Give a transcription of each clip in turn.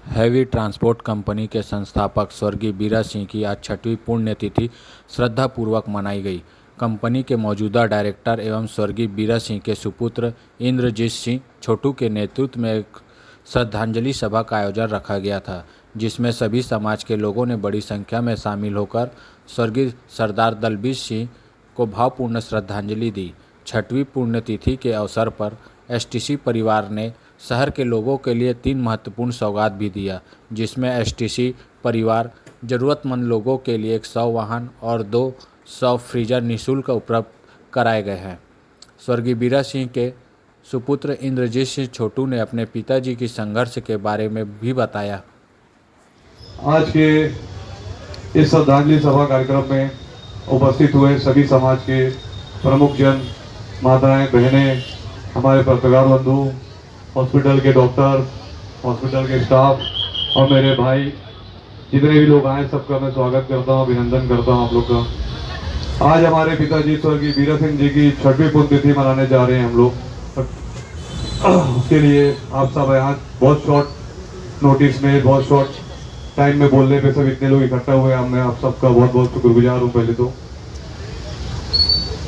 Heavy transport company के संस्थापक स्वर्गीय बीरा सिंह की आज 6वीं पुण्यतिथि श्रद्धापूर्वक मनाई गई। कंपनी के मौजूदा डायरेक्टर एवं स्वर्गीय बीरा सिंह के सुपुत्र इंद्रजीत सिंह छोटू के नेतृत्व में एक श्रद्धांजलि सभा का आयोजन रखा गया था, जिसमें सभी समाज के लोगों ने बड़ी संख्या में शामिल होकर स्वर्गीय सरदार दलबीर सिंह को भावपूर्ण श्रद्धांजलि दी। 6वीं पुण्यतिथि के अवसर पर एसटीसी परिवार ने शहर के लोगों के लिए 3 महत्वपूर्ण सौगात भी दिया, जिसमें एसटीसी परिवार जरूरतमंद लोगों के लिए 100 वाहन और 200 फ्रीजर निःशुल्क उपलब्ध कराए गए हैं। स्वर्गीय बीरा सिंह के सुपुत्र इंद्रजीत सिंह छोटू ने अपने पिताजी की संघर्ष के बारे में भी बताया। आज के इस श्रद्धांजलि सभा कार्यक्रम में उपस्थित हुए सभी समाज के प्रमुख जन, माताएं, बहनें, हमारे पत्रकार बंधु, हॉस्पिटल के डॉक्टर, हॉस्पिटल के स्टाफ और मेरे भाई, जितने भी लोग आए सबका मैं स्वागत करता हूं, अभिनंदन करता हूं आप लोग का। आज हमारे पिताजी स्वर्गीय बीरा सिंह जी की 6वीं पुण्यतिथि मनाने जा रहे हैं हम लोग। उसके लिए आप सब यहाँ बहुत शॉर्ट नोटिस में, बहुत शॉर्ट टाइम में बोलने पे सब इतने लोग इकट्ठा हुए हैं। मैं आप सबका बहुत बहुत शुक्रगुजार हूँ पहले तो।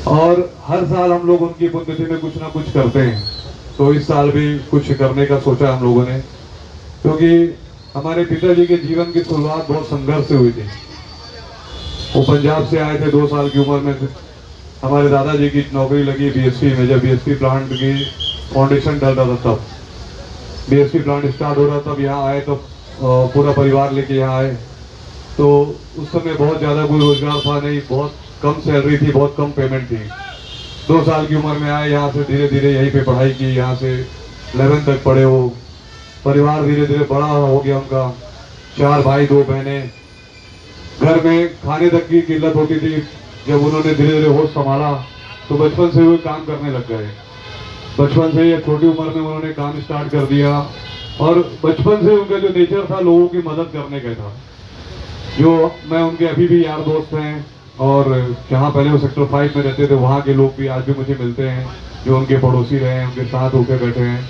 और हर साल हम लोग उनकी पुण्यतिथि में कुछ ना कुछ करते हैं, तो इस साल भी कुछ करने का सोचा हम लोगों ने, क्योंकि हमारे पिताजी के जीवन की शुरुआत बहुत संघर्ष से हुई थी। वो पंजाब से आए थे 2 साल की उम्र में। हमारे दादाजी की नौकरी लगी बीएसपी में। जब बीएसपी प्लांट की फाउंडेशन डल रहा था, तब बीएसपी प्लांट स्टार्ट हो रहा, तब यहाँ आए, तो पूरा परिवार लेके यहाँ आए। तो उस समय बहुत ज़्यादा कोई रोजगार था नहीं, बहुत कम सैलरी थी, बहुत कम पेमेंट थी। 2 साल की उम्र में आए, यहाँ से धीरे धीरे यहीं पे पढ़ाई की, यहाँ से 11th तक पढ़े। वो परिवार धीरे धीरे बड़ा हो गया उनका। 4 भाई 2 बहनें। घर में खाने तक की किल्लत होती थी। जब उन्होंने धीरे धीरे होश संभाला तो बचपन से वो काम करने लग गए। बचपन से, ये छोटी उम्र में उन्होंने काम स्टार्ट कर दिया। और बचपन से उनका जो नेचर था लोगों की मदद करने का था, जो मैं उनके अभी भी यार दोस्त हैं। और जहाँ पहले वो सेक्टर 5 में रहते थे, वहाँ के लोग भी आज भी मुझे मिलते हैं, जो उनके पड़ोसी रहे हैं, उनके साथ उठे बैठे हैं।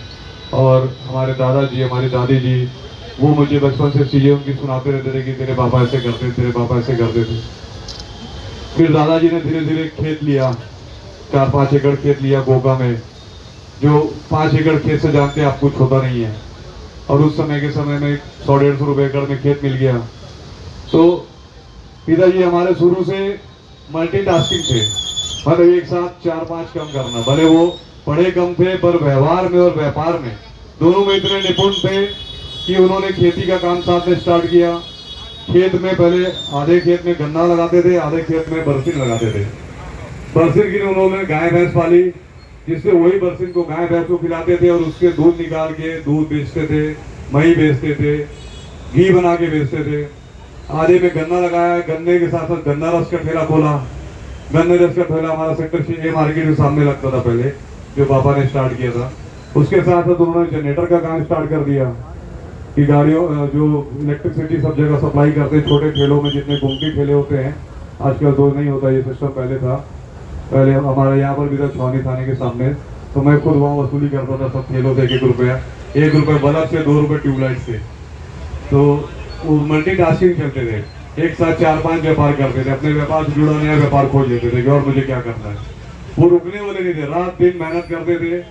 और हमारे दादाजी, हमारी दादी जी, वो मुझे बचपन से चीज़ें उनकी सुनाते रहते थे कि तेरे पापा ऐसे करते, तेरे पापा ऐसे करते थे। फिर दादाजी ने धीरे धीरे खेत लिया, 4-5 एकड़ खेत लिया गोगा में, जो 5 एकड़ खेत से जानते आप कुछ होता नहीं है। और उस समय के समय में 100-150 रुपये एकड़ में खेत मिल गया। तो पिताजी हमारे शुरू से मल्टीटास्किंग थे, मतलब एक साथ 4-5 काम करना। भले वो पढ़े कम थे, पर व्यवहार में और व्यापार में दोनों में इतने निपुण थे कि उन्होंने खेती का काम साथ में स्टार्ट किया। खेत में पहले आधे खेत में गन्ना लगाते थे, आधे खेत में बरसीन लगाते थे। बरसीन की उन्होंने गाय भैंस पाली, जिससे वही बरसीन को गाय भैंस को खिलाते थे और उसके दूध निकाल के दूध बेचते थे, मही बेचते थे, घी बना के बेचते थे। आधे में गन्ना लगाया, गन्ने के साथ साथ गन्ना रस का ठेला खोला। गन्ने रस का ठेला हमारा सेक्टर 6 मार्केट के सामने लगता था पहले, जो पापा ने स्टार्ट किया था। उसके साथ साथ उन्होंने जनरेटर का काम स्टार्ट कर दिया कि गाड़ियों जो इलेक्ट्रिसिटी सब जगह सप्लाई करते हैं, छोटे ठेलों में जितने गुमटी ठेले होते हैं। आजकल तो नहीं होता ये सिस्टम, पहले था। पहले हमारे यहाँ पर भी था छावनी थाने के सामने, तो मैं खुद वहाँ वसूली करता था सब ठेलों से 1-1 रुपया, 1 रुपये बल्ब से, 2 रुपये ट्यूबलाइट से। तो वो मल्टीटास्किंग चलते थे, एक साथ 4-5 व्यापार करते थे। अपने व्यापार से जुड़ा नया व्यापार खोज लेते थे कि और मुझे क्या करना है। वो रुकने वाले नहीं थे, रात दिन मेहनत करते थे।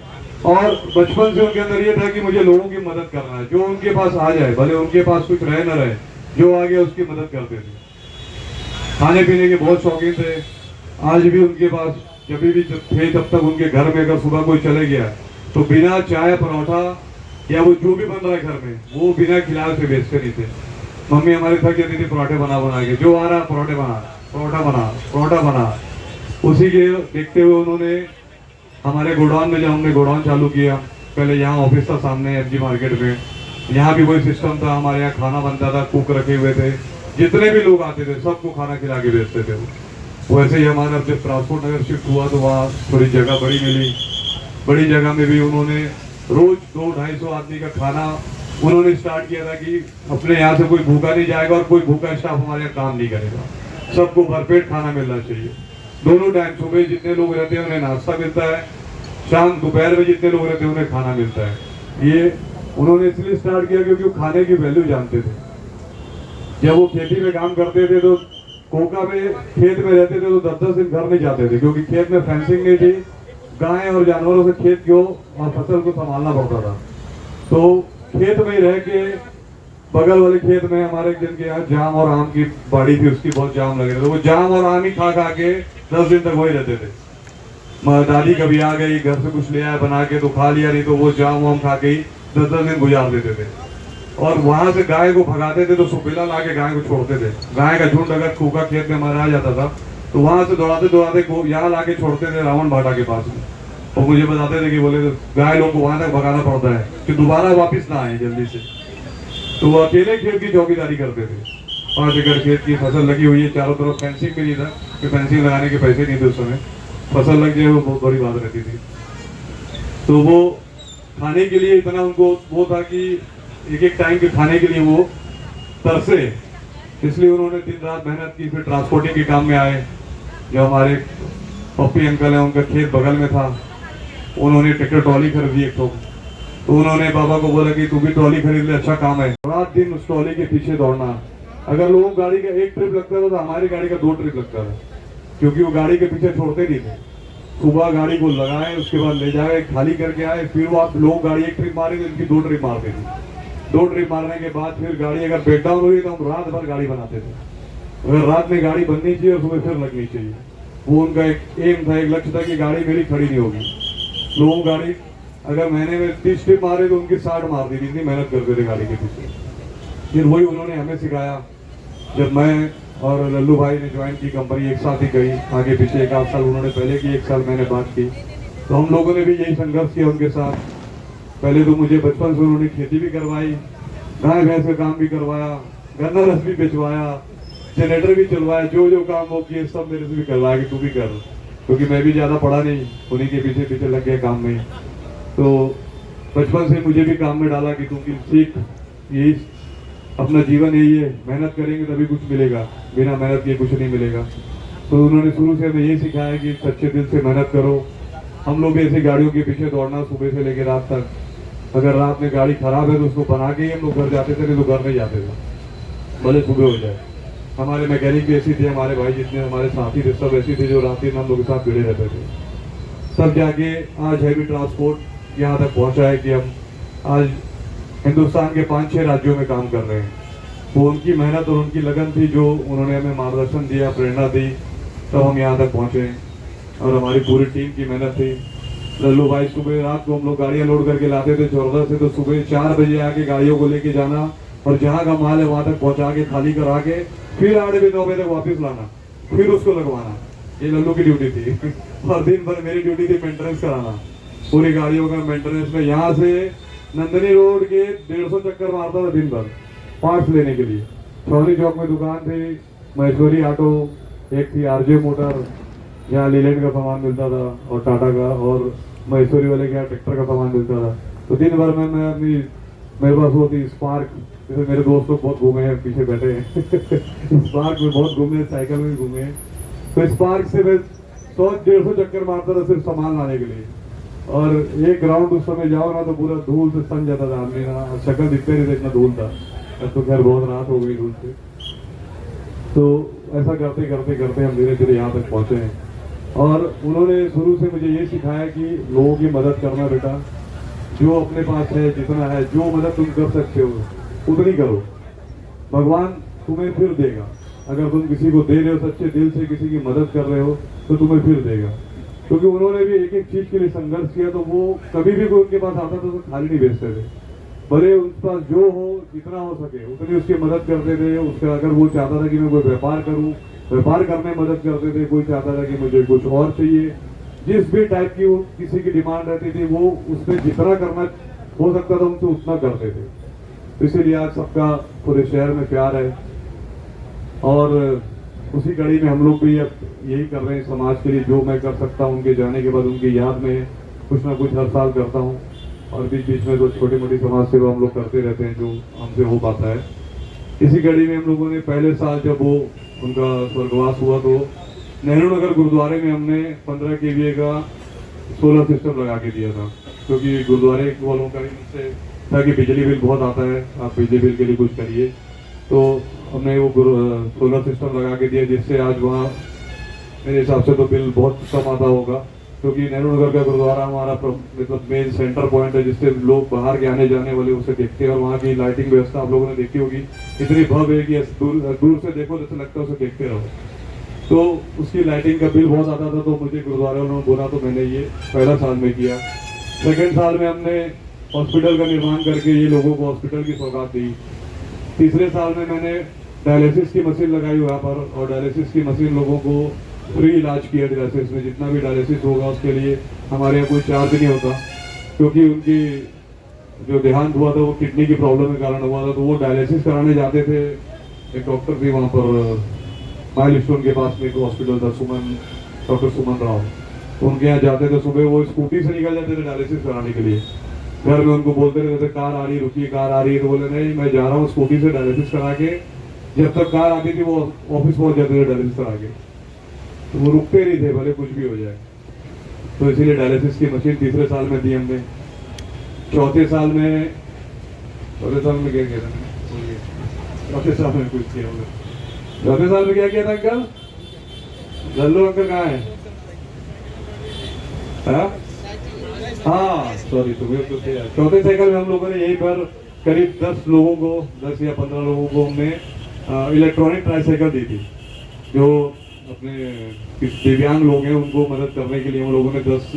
और बचपन से उनके अंदर ये था कि मुझे लोगों की मदद करना है। जो उनके पास आ जाए, भले उनके पास कुछ रहे न रहे, जो आ गया उसकी मदद करते थे। खाने पीने के बहुत शौकीन थे। आज भी उनके पास जब भी थे, तब तक उनके घर में अगर सुबह कोई चले गया तो बिना चाय परोठा या वो जो भी बन रहा है घर में, वो बिना खिलाए से बेचते नहीं थे। मम्मी हमारी थक जाती थी पराठे बना बना के, जो आ रहा पराठे बना, परोठा बना, परोठा बना। उसी के देखते हुए उन्होंने हमारे गोडाउन में, जब हमने गोडाउन चालू किया, पहले यहाँ ऑफिस था सामने एफजी मार्केट में, यहाँ भी वही सिस्टम था। हमारे यहाँ खाना बनता था, कुक रखे हुए थे, जितने भी लोग आते थे सबको खाना खिला के बेचते थे। वैसे ही हमारा जब ट्रांसपोर्ट नगर शिफ्ट हुआ तो वहाँ थोड़ी जगह बड़ी मिली। बड़ी जगह में भी उन्होंने रोज 200-250 आदमी का खाना उन्होंने स्टार्ट किया था कि अपने यहाँ से कोई भूखा नहीं जाएगा और कोई भूखा स्टाफ हमारे यहाँ काम नहीं करेगा। सबको भरपेट खाना मिलना चाहिए। दोनों टाइम, सुबह जितने लोग रहते हैं उन्हें नाश्ता मिलता है, शाम दोपहर में जितने लोग रहते हैं उन्हें खाना मिलता है। ये उन्होंने इसलिए स्टार्ट किया क्योंकि वो खाने की वैल्यू जानते थे। जब वो खेती में काम करते थे तो कोका में खेत में रहते थे तो 10-10 दिन घर नहीं जाते थे, क्योंकि खेत में फेंसिंग नहीं थी। गाय और जानवरों से खेत को और फसल को संभालना पड़ता था। तो खेत में ही रह के बगल वाले खेत में हमारे एक दिन के यहाँ जाम और आम की बाड़ी थी, उसकी बहुत जाम लगे थे। तो वो जाम और आम ही खा खा के 10 दिन तक वही रहते थे। दादी कभी आ गई, घर से कुछ ले आया बना के तो खा लिया, नहीं तो वो जाम वाम खा के ही 10-10 दिन गुजार देते थे। और वहां से गाय को भगाते थे तो सुपेला ला के गाय को छोड़ते थे। गाय का झुंड अगर सूखा खेत में हमारा आ जाता था तो वहां से दौड़ाते दौड़ाते यहाँ ला के छोड़ते थे रावण भाटा के पास में। और मुझे बताते थे कि बोले गाय लोग को वहां तक भगाना पड़ता है कि दोबारा वापिस ना आए जल्दी से। तो वो अकेले खेत की चौकीदारी करते थे। 5 एकड़ खेत की फसल लगी हुई है, चारों तरफ फेंसिंग भी नहीं था कि फेंसिंग लगाने के पैसे नहीं थे उस समय। फसल लग जाए वो बहुत बड़ी बात रहती थी। तो वो खाने के लिए इतना उनको वो था कि एक टाइम के खाने के लिए वो तरसे, इसलिए उन्होंने दिन रात मेहनत की। फिर ट्रांसपोर्टिंग के काम में आए। जो हमारे पप्पी अंकल हैं उनका खेत बगल में था, उन्होंने ट्रैक्टर ट्रॉली खरीदी एक तो उन्होंने पापा को बोला कि तू भी ट्रॉली खरीद ले, अच्छा काम है। रात दिन उस ट्रॉली के पीछे दौड़ना। अगर लोगों की गाड़ी का 1 ट्रिप लगता था तो हमारी गाड़ी का 2 ट्रिप लगता था, क्योंकि वो गाड़ी के पीछे छोड़ते नहीं थे। सुबह गाड़ी को लगाए, उसके बाद ले जाए, खाली करके आए, फिर वो आप लोग गाड़ी 1 ट्रिप मारे तो इनकी 2 ट्रिप मारते थे। 2 ट्रिप मारने के बाद फिर गाड़ी अगर ब्रेकडाउन हुई तो हम रात भर गाड़ी बनाते थे। अगर रात में गाड़ी बननी चाहिए और सुबह फिर लगनी चाहिए, वो उनका एक एम था, एक लक्ष्य था कि गाड़ी मेरी खड़ी नहीं होगी। लोगों गाड़ी अगर महीने में 30 ट्रिप मारे तो उनकी 60 मार दी थी, इतनी मेहनत करते थे गाड़ी के पीछे। फिर वही उन्होंने हमें सिखाया। जब मैं और लल्लू भाई ने ज्वाइन की कंपनी, एक साथ ही गई आगे पीछे, 1 आध साल उन्होंने पहले की, 1 साल मैंने बात की। तो हम लोगों ने भी यही संघर्ष किया उनके साथ। पहले तो मुझे बचपन से उन्होंने खेती भी करवाई, गाय भैंस का काम भी करवाया, गन्ना रस भी बेचवाया, जनरेटर भी चलवाया, जो जो काम वो किए सब मेरे से भी करवाया कि तू भी कर, क्योंकि मैं भी ज़्यादा पढ़ा नहीं, उन्हीं के पीछे पीछे लग गया काम में। तो बचपन से मुझे भी काम में डाला कि तुम सीख, यही अपना जीवन यही है, मेहनत करेंगे तभी कुछ मिलेगा, बिना मेहनत किए कुछ नहीं मिलेगा। तो उन्होंने शुरू से हमें यही सिखाया कि सच्चे दिल से मेहनत करो। हम लोग भी ऐसी गाड़ियों के पीछे दौड़ना सुबह से लेकर रात तक। अगर रात में गाड़ी खराब है तो उसको बना के ही हम लोग घर जाते थे, नहीं तो घर नहीं जाते थे, भले सुबह हो जाए। हमारे मैकेनिक भी ऐसी थे, हमारे भाई जितने हमारे साथी थे सब ऐसे थे जो रात दिन हम लोग के साथ जुड़े रहते थे। तब जाके आज हैवी ट्रांसपोर्ट यहाँ तक पहुँचा है कि हम आज हिंदुस्तान के 5-6 राज्यों में काम कर रहे हैं। वो उनकी मेहनत और उनकी लगन थी जो उन्होंने हमें मार्गदर्शन दिया, प्रेरणा दी, तब हम यहाँ तक पहुँचे। और हमारी पूरी टीम की मेहनत थी। लल्लू भाई सुबह रात को हम लोग गाड़ियाँ लोड करके लाते थे चौरदा से, तो सुबह 4 बजे आके गाड़ियों को लेके जाना और जहाँ का माल है वहाँ तक पहुँचा के खाली करा के फिर 8 बजे 9 बजे तक वापस लाना, फिर उसको लगवाना। ये लल्लू की ड्यूटी थी। और दिन भर मेरी ड्यूटी थी मेंटेनेंस कराना, पूरी गाड़ियों का मेंटेनेंस में। यहाँ से नंदनी रोड के 150 चक्कर मारता था दिन भर पार्ट्स लेने के लिए। चौधरी चौक में दुकान थी, महेश्वरी ऑटो, एक थी आरजे मोटर, यहाँ लीलैंड का सामान मिलता था और टाटा का, और महेश्वरी वाले के यहाँ ट्रैक्टर का सामान मिलता था। तो दिन भर में मैं अपनी, मेरे पास वो थी स्पार्क, जैसे मेरे दोस्त लोग बहुत घूमे हैं, पीछे बैठे हैं स्पार्क में बहुत घूमे, साइकिल में भी घूमे। तो स्पार्क से मैं 100-150 चक्कर मारता था सिर्फ सामान लाने के लिए। और एक ग्राउंड उस समय जाओ ना तो पूरा धूल से सन जाता था आदमी ना, शक्ल दिखते नहीं था, इतना धूल था। अब तो खैर बहुत रात हो गई धूल से। तो ऐसा करते करते करते हम धीरे धीरे यहाँ तक पहुँचे हैं। और उन्होंने शुरू से मुझे ये सिखाया कि लोगों की मदद करना बेटा, जो अपने पास है जितना है, जो मदद तुम कर सकते हो उतनी करो, भगवान तुम्हें फिर देगा। अगर तुम किसी को दे रहे हो सच्चे दिल से, किसी की मदद कर रहे हो तो तुम्हें फिर देगा। क्योंकि उन्होंने भी एक एक चीज के लिए संघर्ष किया, तो वो कभी भी कोई उनके पास आता था तो खाली नहीं भेजते थे। भले उनके पास जो हो, जितना हो सके उतनी उसकी मदद करते थे। उसका अगर वो चाहता था कि मैं कोई व्यापार करूं, व्यापार करने में मदद करते थे। कोई चाहता था कि मुझे कुछ और चाहिए, जिस भी टाइप की वो किसी की डिमांड रहती थी, वो उसमें जितना करना हो सकता था उनसे उतना करते थे। तो इसीलिए आज सबका पूरे शहर में प्यार है। और उसी कड़ी में हम लोग भी अब यही कर रहे हैं समाज के लिए, जो मैं कर सकता हूँ उनके जाने के बाद उनकी याद में कुछ ना कुछ हर साल करता हूँ। और बीच बीच में तो छोटी मोटी समाज सेवा हम लोग करते रहते हैं जो हमसे हो पाता है। इसी कड़ी में हम लोगों ने पहले साल जब वो उनका स्वर्गवास हुआ तो नेहरू नगर गुरुद्वारे में हमने 15 kVA का सोलर सिस्टम लगा के दिया था, क्योंकि गुरुद्वारे वालों का ही मुझसे था कि बिजली बिल बहुत आता है, आप बिजली बिल के लिए कुछ करिए। तो हमने वो सोलर सिस्टम लगा के दिया, जिससे आज वहाँ मेरे हिसाब से तो बिल बहुत कम आता होगा, क्योंकि नेहरू नगर का गुरुद्वारा हमारा मतलब मेन सेंटर पॉइंट है, जिससे लोग बाहर के आने जाने वाले उसे देखते हैं। और वहाँ की लाइटिंग व्यवस्था आप लोगों ने देखी होगी, इतनी भव्य है कि दूर से देखो जैसे लगता है उसे देखते रहो। तो उसकी लाइटिंग का बिल बहुत आता था, तो मुझे गुरुद्वारा उन्होंने बोला, तो मैंने ये पहला साल में किया। सेकेंड साल में हमने हॉस्पिटल का निर्माण करके ये लोगों को हॉस्पिटल की सौगात दी। तीसरे साल में मैंने डायलिसिस की मशीन लगाई वहाँ पर, और डायलिसिस की मशीन लोगों को फ्री इलाज किया। डायलिसिस में जितना भी डायलिसिस होगा उसके लिए हमारे यहाँ कोई चार्ज नहीं होता, क्योंकि उनकी जो देहांत हुआ था वो किडनी की प्रॉब्लम के कारण हुआ था, तो वो डायलिसिस कराने जाते थे। एक डॉक्टर थी वहाँ पर माइल स्टोन के पास में एक हॉस्पिटल था, डॉक्टर सुमन राव, तो उनके यहाँ जाते थे। सुबह वो स्कूटी से निकल जाते थे डायलिसिस कराने के लिए। घर में उनको बोलते रहते थे कार आ रही, रुकिए कार आ रही है, तो बोले नहीं मैं जा रहा हूँ स्कूटी से डायलिसिस करा के। जब तक कार आती थी वो ऑफिस पहुंच जाते थे डायलिसिस करा के, तो वो रुकते नहीं थे भले कुछ भी हो जाए। तो इसीलिए डायलिसिस की मशीन तीसरे साल में दी हमने। चौथे साल में क्या किया था? चौथे साल में कुछ किया हमने। चौथे साल में क्या किया था अंकल? लल्लू अंकल कहाँ है? हाँ सॉरी, तुम्हें तो चौथे साइकिल में हम लोगों ने यहीं पर करीब 10 लोगों को, 10 या 15 लोगों को हमने इलेक्ट्रॉनिक ट्राईसाइकिल दी थी। जो अपने दिव्यांग लोग हैं उनको मदद करने के लिए हम लोगों ने 10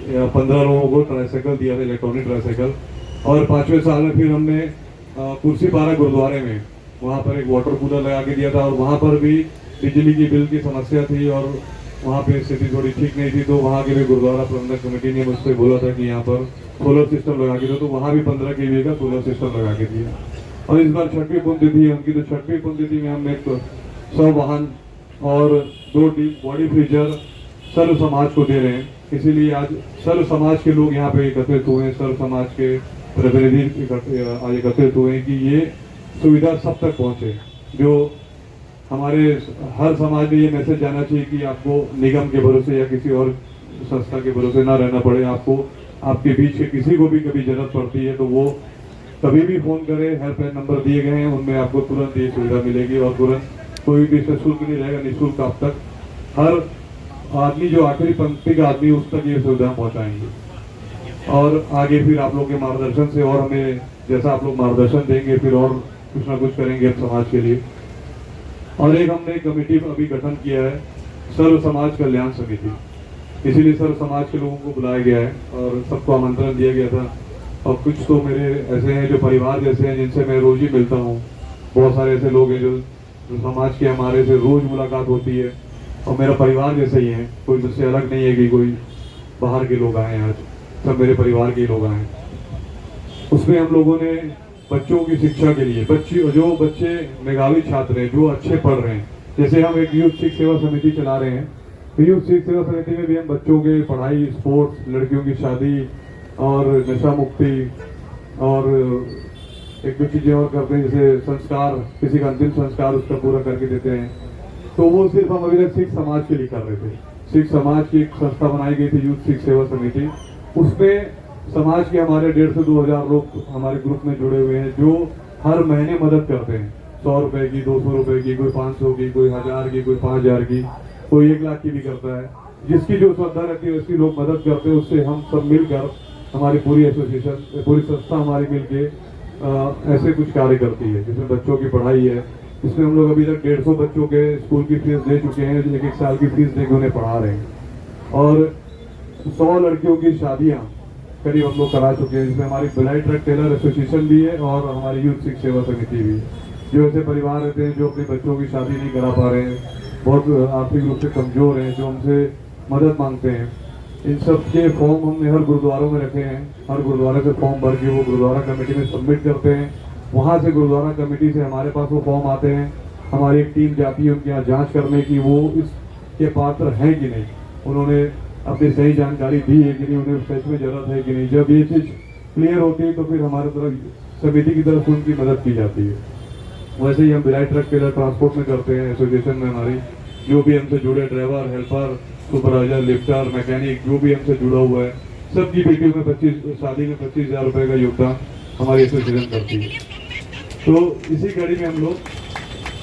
या 15 लोगों को ट्राईसाइकिल दिया था, इलेक्ट्रॉनिक ट्राईसाइकिल। और 5वें साल में फिर हमने कुर्सी पारा गुरुद्वारे में वहाँ पर एक वाटर कूलर लगा के दिया था, और वहाँ पर भी बिजली की बिल की समस्या थी और वहाँ पे स्थिति थोड़ी ठीक नहीं थी। तो वहाँ के भी गुरुद्वारा प्रबंधक कमेटी ने मुझसे बोला था कि यहाँ पर सोलर सिस्टम लगा के दो, तो वहाँ भी 15 kVA का सोलर सिस्टम लगा के दिया। और इस बार 6वीं पुण्यतिथि उनकी, तो 6वीं पुण्यतिथि में हमने 100 वाहन और 2 बॉडी फ्रीजर सर्व समाज को दे रहे हैं। इसीलिए आज सर्व समाज के लोग यहाँ पे एकत्रित हुए हैं, सर्व समाज के प्रतिनिधि आज एकत्रित हुए हैं कि ये सुविधा सब तक पहुँचे। जो हमारे हर समाज में ये मैसेज जाना चाहिए कि आपको निगम के भरोसे या किसी और संस्था के भरोसे ना रहना पड़े। आपको आपके बीच के किसी को भी कभी जरूरत पड़ती है तो वो कभी भी फोन करे, हेल्पलाइन नंबर दिए गए हैं, उनमें आपको तुरंत ये सुविधा मिलेगी और तुरंत कोई भी इसमें शुल्क नहीं रहेगा, निःशुल्क आप तक हर आदमी, जो आखिरी पंक्ति का आदमी, उस तक ये सुविधा पहुँचाएंगे। और आगे फिर आप लोग के मार्गदर्शन से और हमें जैसा आप लोग मार्गदर्शन देंगे फिर और कुछ ना कुछ करेंगे समाज के लिए। और एक हमने कमेटी अभी गठन किया है, सर्व समाज कल्याण समिति। इसीलिए सर्व समाज के लोगों को बुलाया गया है और सबको आमंत्रण दिया गया था। और कुछ तो मेरे ऐसे हैं जो परिवार जैसे हैं, जिनसे मैं रोज ही मिलता हूँ। बहुत सारे ऐसे लोग हैं जो समाज के हमारे से रोज मुलाकात होती है और मेरा परिवार जैसे ही है। कोई मुझसे अलग नहीं है कि कोई बाहर के लोग आए हैं, आज सब मेरे परिवार के लोग आए। उसमें हम लोगों ने बच्चों की शिक्षा के लिए, जो बच्चे मेधावी छात्र हैं, जो अच्छे पढ़ रहे हैं, जैसे हम एक यूथ शिक्षा सेवा समिति चला रहे हैं, तो यूथ शिक्षा सेवा समिति में भी हम बच्चों के पढ़ाई, स्पोर्ट्स, लड़कियों की शादी और नशा मुक्ति और एक दो चीज़ें और करते हैं, जैसे संस्कार, किसी का अंतिम संस्कार उसका पूरा करके देते हैं। तो वो सिर्फ हम अभी तक सिख समाज के लिए कर रहे थे। सिख समाज की एक संस्था बनाई गई थी, यूथ शिक्षा सेवा समिति। उसमें समाज के हमारे 1,500 से 2,000 लोग हमारे ग्रुप में जुड़े हुए हैं, जो हर महीने मदद करते हैं। 100 रुपए की, 200 रुपए की, कोई 500 की, कोई 1000 की, कोई 5000 की, कोई 1 लाख की भी करता है। जिसकी जो श्रद्धा रहती है उसकी लोग मदद करते हैं। उससे हम सब मिलकर, हमारी पूरी एसोसिएशन, पूरी संस्था हमारी मिलके ऐसे कुछ कार्य करती है, जिसमें बच्चों की पढ़ाई है। इसमें हम लोग अभी तक 150 बच्चों के स्कूल की फीस दे चुके हैं, 1-1 साल की फीस देकर उन्हें पढ़ा रहे हैं। और 100 लड़कियों की शादियाँ करीब हम लोग करा चुके हैं, जिसमें हमारी भिलाई ट्रक टेलर एसोसिएशन भी है और हमारी यूथ शिक्षा सेवा समिति भी है। जो ऐसे परिवार रहते हैं जो अपने बच्चों की शादी नहीं करा पा रहे हैं, बहुत आर्थिक रूप से कमजोर हैं, जो हमसे मदद मांगते हैं, इन सब के फॉर्म हमने हर गुरुद्वारों में रखे हैं। हर गुरुद्वारे से फॉर्म भर के वो गुरुद्वारा कमेटी में सबमिट करते हैं। वहाँ से गुरुद्वारा कमेटी से हमारे पास वो फॉर्म आते हैं। हमारी एक टीम जाती है उनके यहाँ जाँच करने की वो इसके पात्र हैं कि नहीं, उन्होंने अपनी सही जानकारी दी है कि नहीं, उन्हें सच में जरूरत है कि नहीं। जब ये चीज़ क्लियर होती है तो फिर हमारे तरफ समिति की तरफ उनकी मदद की जाती है। वैसे ही हम भिलाई ट्रक टेलर ट्रांसपोर्ट में करते हैं एसोसिएशन में। हमारी जो भी हमसे जुड़े driver, helper, supervisor, lifter, mechanic, जो भी हमसे जुड़ा हुआ है, सबकी बेटियों में 25 शादी में 25,000 रुपये का योगदान हमारी एसोसिएशन करती है। तो इसी कड़ी में हम लोग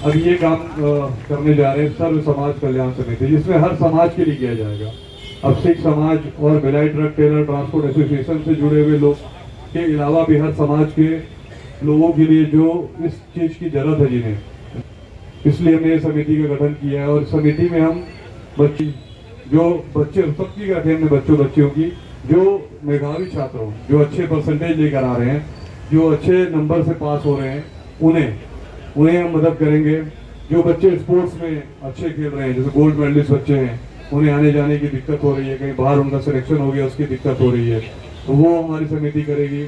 अब ये काम करने जा रहे हैं सर्व समाज कल्याण समिति, जिसमें हर समाज के लिए किया जाएगा। अब सिख समाज और Bhilai truck trailer transport association से जुड़े हुए लोग के अलावा भी हर समाज के लोगों के लिए जो इस चीज की जरूरत है जिन्हें, इसलिए हमने ये समिति का गठन किया है। और समिति में हम बच्ची जो बच्चे सबकी रखे हमने बच्चियों की जो मेधावी छात्र हो, जो अच्छे परसेंटेज लेकर आ रहे हैं, जो अच्छे नंबर से पास हो रहे हैं, उन्हें हम मदद करेंगे। जो बच्चे स्पोर्ट्स में अच्छे खेल रहे हैं, जैसे गोल्ड मेडलिस्ट बच्चे हैं, उन्हें आने जाने की दिक्कत हो रही है, कहीं बाहर उनका सिलेक्शन हो गया उसकी दिक्कत हो रही है, तो वो हमारी समिति करेगी।